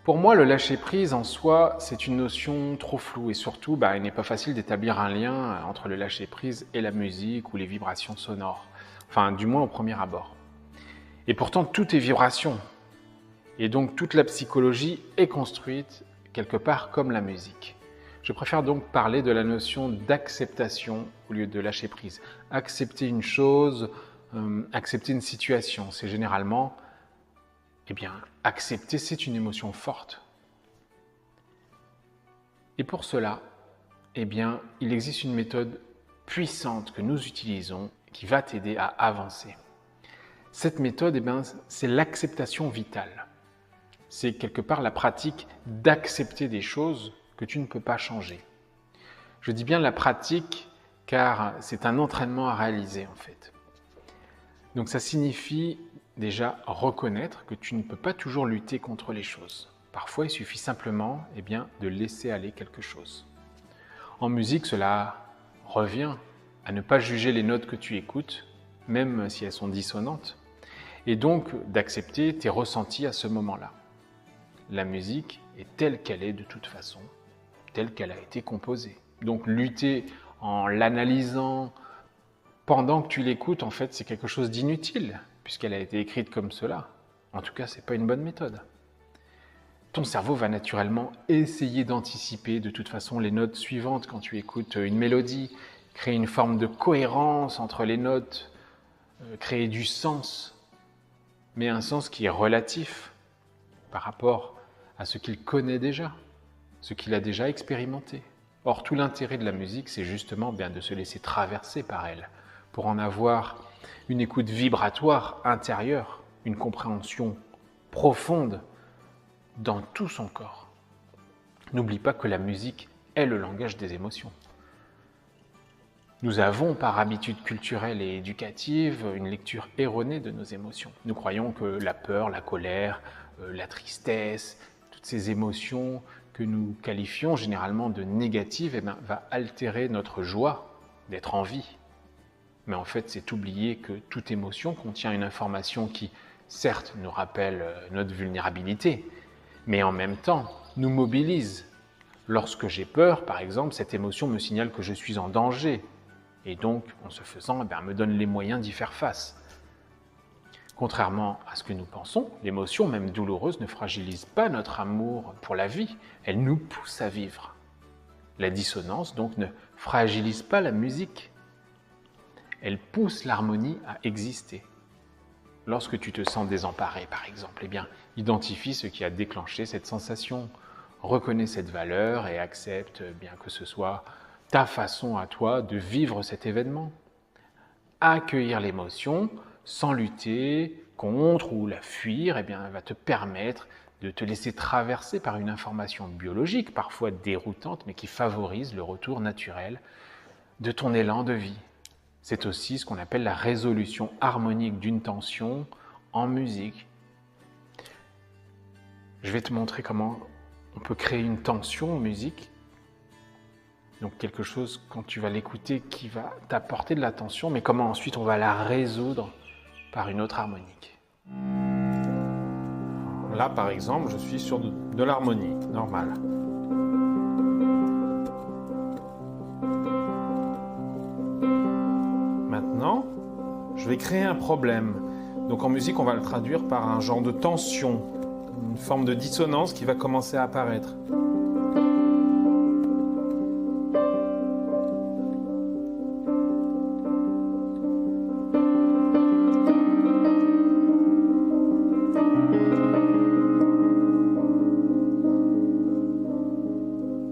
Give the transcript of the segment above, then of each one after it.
Pour moi, le lâcher-prise en soi, c'est une notion trop floue et surtout, il n'est pas facile d'établir un lien entre le lâcher-prise et la musique ou les vibrations sonores. Enfin, du moins au premier abord. Et pourtant, tout est vibration. Et donc, toute la psychologie est construite quelque part comme la musique. Je préfère donc parler de la notion d'acceptation au lieu de lâcher-prise. Accepter une chose, accepter une situation, c'est généralement... accepter, c'est une émotion forte. Et pour cela, il existe une méthode puissante que nous utilisons qui va t'aider à avancer. Cette méthode, c'est l'acceptation vitale. C'est quelque part la pratique d'accepter des choses que tu ne peux pas changer. Je dis bien la pratique car c'est un entraînement à réaliser en fait. Donc ça signifie déjà reconnaître que tu ne peux pas toujours lutter contre les choses. Parfois, il suffit simplement de laisser aller quelque chose. En musique, cela revient à ne pas juger les notes que tu écoutes, même si elles sont dissonantes, et donc d'accepter tes ressentis à ce moment-là. La musique est telle qu'elle est de toute façon, telle qu'elle a été composée. Donc lutter en l'analysant pendant que tu l'écoutes, en fait, c'est quelque chose d'inutile, puisqu'elle a été écrite comme cela. En tout cas, ce n'est pas une bonne méthode. Ton cerveau va naturellement essayer d'anticiper de toute façon les notes suivantes quand tu écoutes une mélodie, créer une forme de cohérence entre les notes, créer du sens, mais un sens qui est relatif par rapport à ce qu'il connaît déjà, ce qu'il a déjà expérimenté. Or, tout l'intérêt de la musique, c'est justement de se laisser traverser par elle, pour en avoir une écoute vibratoire intérieure, une compréhension profonde dans tout son corps. N'oublie pas que la musique est le langage des émotions. Nous avons, par habitude culturelle et éducative, une lecture erronée de nos émotions. Nous croyons que la peur, la colère, la tristesse, toutes ces émotions que nous qualifions généralement de négatives, va altérer notre joie d'être en vie. Mais en fait, c'est oublier que toute émotion contient une information qui, certes, nous rappelle notre vulnérabilité, mais en même temps, nous mobilise. Lorsque j'ai peur, par exemple, cette émotion me signale que je suis en danger. Et donc, en ce faisant, me donne les moyens d'y faire face. Contrairement à ce que nous pensons, l'émotion, même douloureuse, ne fragilise pas notre amour pour la vie. Elle nous pousse à vivre. La dissonance, donc, ne fragilise pas la musique. Elle pousse l'harmonie à exister. Lorsque tu te sens désemparé, par exemple, identifie ce qui a déclenché cette sensation, reconnais cette valeur et accepte bien que ce soit ta façon à toi de vivre cet événement. Accueillir l'émotion sans lutter contre ou la fuir, va te permettre de te laisser traverser par une information biologique, parfois déroutante, mais qui favorise le retour naturel de ton élan de vie. C'est aussi ce qu'on appelle la résolution harmonique d'une tension en musique. Je vais te montrer comment on peut créer une tension en musique. Donc quelque chose, quand tu vas l'écouter, qui va t'apporter de la tension, mais comment ensuite on va la résoudre par une autre harmonique. Là, par exemple, je suis sur de l'harmonie normale. Maintenant, je vais créer un problème. Donc en musique, on va le traduire par un genre de tension, une forme de dissonance qui va commencer à apparaître.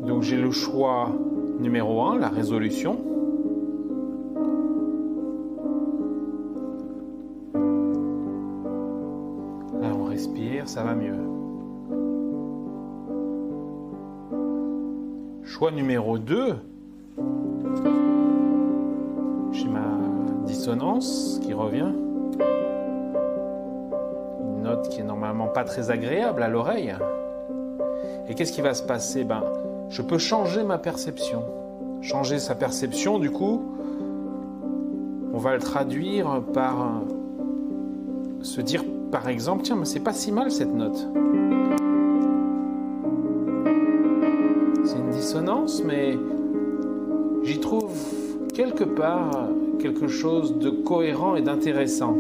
Donc j'ai le choix numéro 1, la résolution. Là on respire, ça va mieux. Choix numéro 2, j'ai ma dissonance qui revient. Une note qui est normalement pas très agréable à l'oreille. Et qu'est-ce qui va se passer ? Je peux changer ma perception. Changer sa perception, du coup, on va le traduire par se dire, par exemple, tiens, mais c'est pas si mal cette note. dissonance, mais j'y trouve quelque part quelque chose de cohérent et d'intéressant.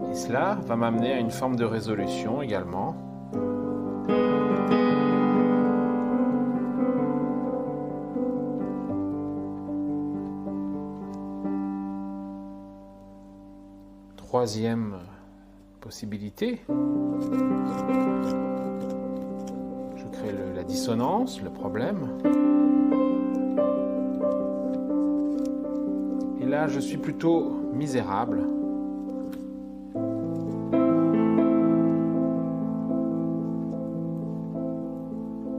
Et cela va m'amener à une forme de résolution également. Troisième possibilité, je crée la dissonance, le problème. Et là, je suis plutôt misérable.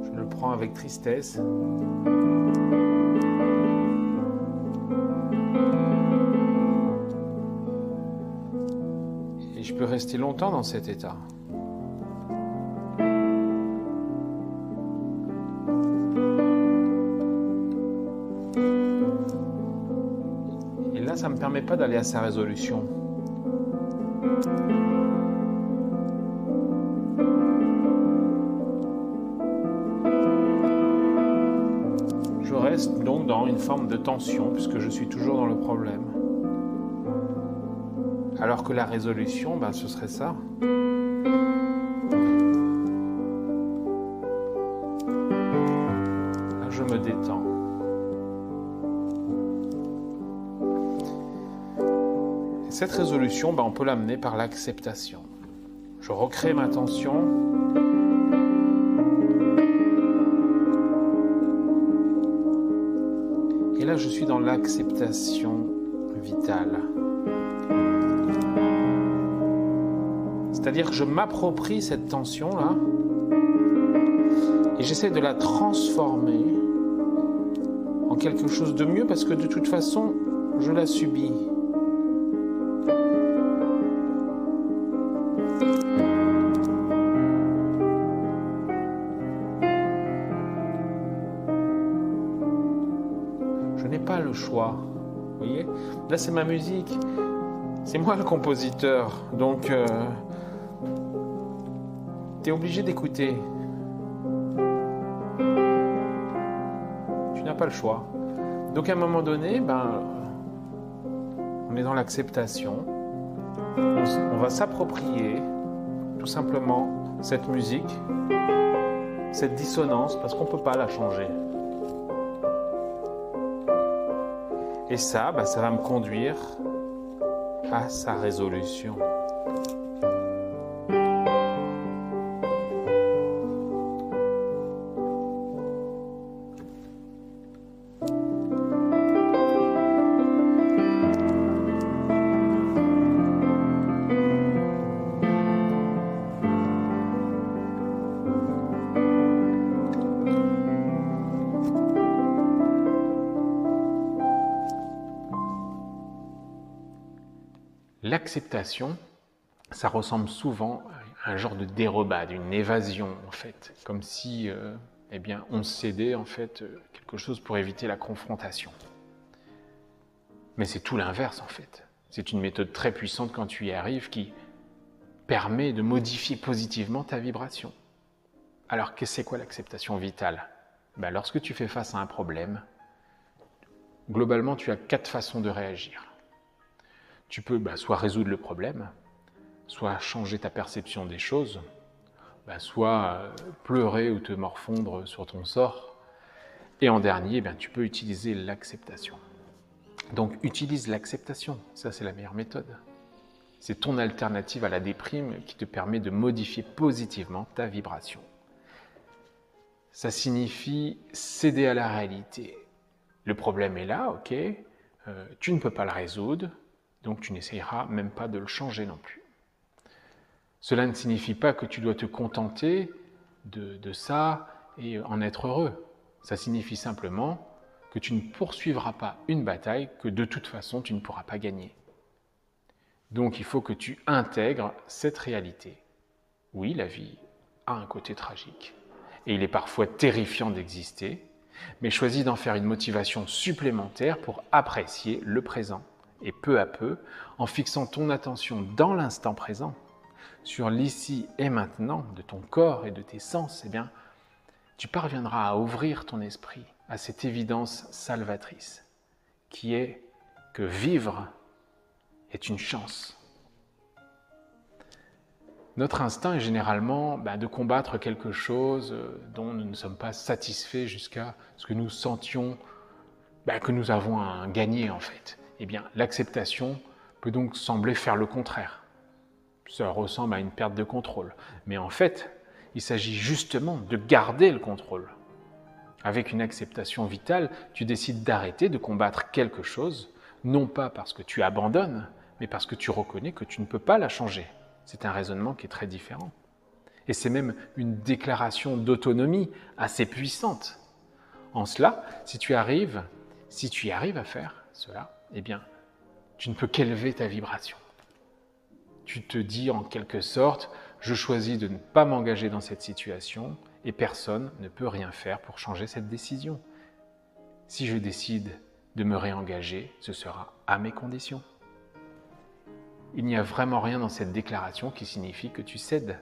Je le prends avec tristesse. Et je peux rester longtemps dans cet état. Et là, ça ne me permet pas d'aller à sa résolution. Je reste donc dans une forme de tension, puisque je suis toujours dans le problème. Alors que la résolution, ce serait ça. Là, je me détends. Et cette résolution, on peut l'amener par l'acceptation. Je recrée ma tension. Et là, je suis dans l'acceptation vitale. C'est-à-dire que je m'approprie cette tension-là et j'essaie de la transformer en quelque chose de mieux parce que de toute façon, je la subis. Je n'ai pas le choix. Vous voyez ? Là, c'est ma musique. C'est moi le compositeur. Donc, tu es obligé d'écouter. Tu n'as pas le choix. Donc à un moment donné, on est dans l'acceptation. On va s'approprier tout simplement cette musique, cette dissonance, parce qu'on ne peut pas la changer. Et ça, ça va me conduire à sa résolution. L'acceptation, ça ressemble souvent à un genre de dérobade, une évasion en fait, comme si on cédait en fait quelque chose pour éviter la confrontation. Mais c'est tout l'inverse en fait. C'est une méthode très puissante quand tu y arrives qui permet de modifier positivement ta vibration. Alors c'est quoi l'acceptation vitale ? Lorsque tu fais face à un problème, globalement tu as 4 façons de réagir. Tu peux soit résoudre le problème, soit changer ta perception des choses, soit pleurer ou te morfondre sur ton sort. Et en dernier, tu peux utiliser l'acceptation. Donc utilise l'acceptation, ça c'est la meilleure méthode. C'est ton alternative à la déprime qui te permet de modifier positivement ta vibration. Ça signifie céder à la réalité. Le problème est là, ok, tu ne peux pas le résoudre, donc tu n'essayeras même pas de le changer non plus. Cela ne signifie pas que tu dois te contenter de ça et en être heureux. Ça signifie simplement que tu ne poursuivras pas une bataille que de toute façon tu ne pourras pas gagner. Donc il faut que tu intègres cette réalité. Oui, la vie a un côté tragique et il est parfois terrifiant d'exister, mais choisis d'en faire une motivation supplémentaire pour apprécier le présent. Et peu à peu, en fixant ton attention dans l'instant présent, sur l'ici et maintenant de ton corps et de tes sens, eh bien, tu parviendras à ouvrir ton esprit à cette évidence salvatrice, qui est que vivre est une chance. Notre instinct est généralement de combattre quelque chose dont nous ne sommes pas satisfaits jusqu'à ce que nous sentions que nous avons un gagné en fait. Eh bien, l'acceptation peut donc sembler faire le contraire. Ça ressemble à une perte de contrôle. Mais en fait, il s'agit justement de garder le contrôle. Avec une acceptation vitale, tu décides d'arrêter de combattre quelque chose, non pas parce que tu abandonnes, mais parce que tu reconnais que tu ne peux pas la changer. C'est un raisonnement qui est très différent. Et c'est même une déclaration d'autonomie assez puissante. En cela, si tu y arrives à faire cela, eh bien, tu ne peux qu'élever ta vibration. Tu te dis en quelque sorte, je choisis de ne pas m'engager dans cette situation et personne ne peut rien faire pour changer cette décision. Si je décide de me réengager, ce sera à mes conditions. Il n'y a vraiment rien dans cette déclaration qui signifie que tu cèdes.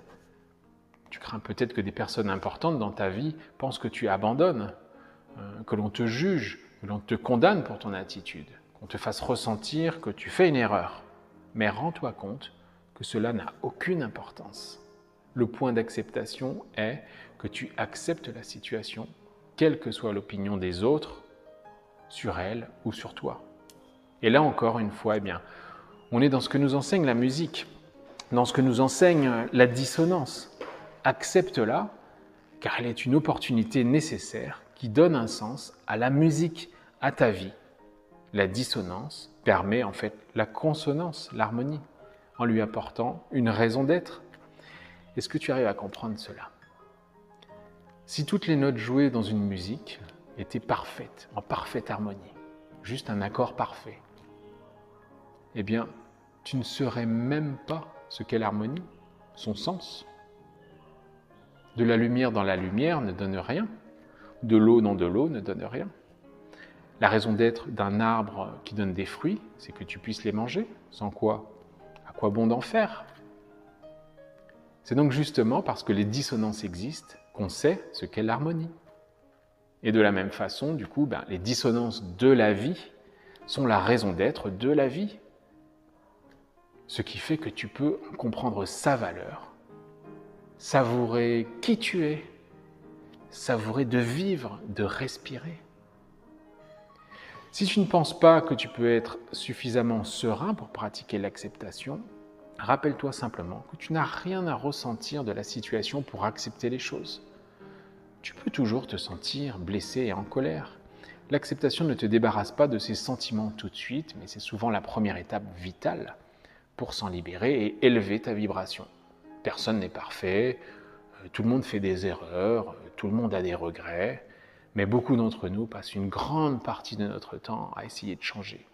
Tu crains peut-être que des personnes importantes dans ta vie pensent que tu abandonnes, que l'on te juge, que l'on te condamne pour ton attitude, qu'on te fasse ressentir que tu fais une erreur. Mais rends-toi compte que cela n'a aucune importance. Le point d'acceptation est que tu acceptes la situation, quelle que soit l'opinion des autres, sur elle ou sur toi. Et là encore une fois, on est dans ce que nous enseigne la musique, dans ce que nous enseigne la dissonance. Accepte-la, car elle est une opportunité nécessaire qui donne un sens à la musique, à ta vie. La dissonance permet en fait la consonance, l'harmonie, en lui apportant une raison d'être. Est-ce que tu arrives à comprendre cela? Si toutes les notes jouées dans une musique étaient parfaites, en parfaite harmonie, juste un accord parfait, eh bien, tu ne saurais même pas ce qu'est l'harmonie, son sens. De la lumière dans la lumière ne donne rien, de l'eau dans de l'eau ne donne rien. La raison d'être d'un arbre qui donne des fruits, c'est que tu puisses les manger, sans quoi, à quoi bon d'en faire? C'est donc justement parce que les dissonances existent qu'on sait ce qu'est l'harmonie. Et de la même façon, du coup, les dissonances de la vie sont la raison d'être de la vie. Ce qui fait que tu peux comprendre sa valeur, savourer qui tu es, savourer de vivre, de respirer. Si tu ne penses pas que tu peux être suffisamment serein pour pratiquer l'acceptation, rappelle-toi simplement que tu n'as rien à ressentir de la situation pour accepter les choses. Tu peux toujours te sentir blessé et en colère. L'acceptation ne te débarrasse pas de ces sentiments tout de suite, mais c'est souvent la première étape vitale pour s'en libérer et élever ta vibration. Personne n'est parfait, tout le monde fait des erreurs, tout le monde a des regrets, mais beaucoup d'entre nous passent une grande partie de notre temps à essayer de changer.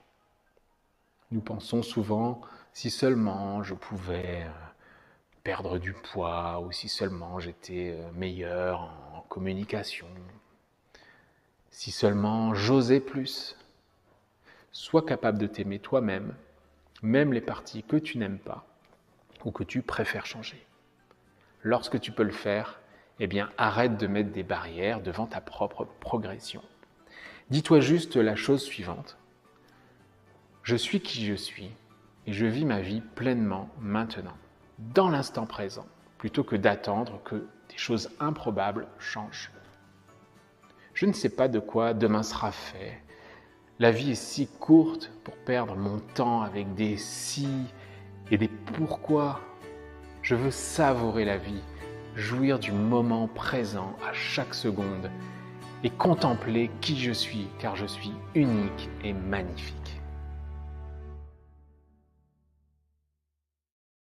Nous pensons souvent, si seulement je pouvais perdre du poids, ou si seulement j'étais meilleur en communication, si seulement j'osais plus. Sois capable de t'aimer toi-même, même les parties que tu n'aimes pas ou que tu préfères changer. Lorsque tu peux le faire, arrête de mettre des barrières devant ta propre progression. Dis-toi juste la chose suivante. Je suis qui je suis et je vis ma vie pleinement maintenant, dans l'instant présent, plutôt que d'attendre que des choses improbables changent. Je ne sais pas de quoi demain sera fait. La vie est si courte pour perdre mon temps avec des si et des pourquoi. Je veux savourer la vie, jouir du moment présent à chaque seconde et contempler qui je suis, car je suis unique et magnifique.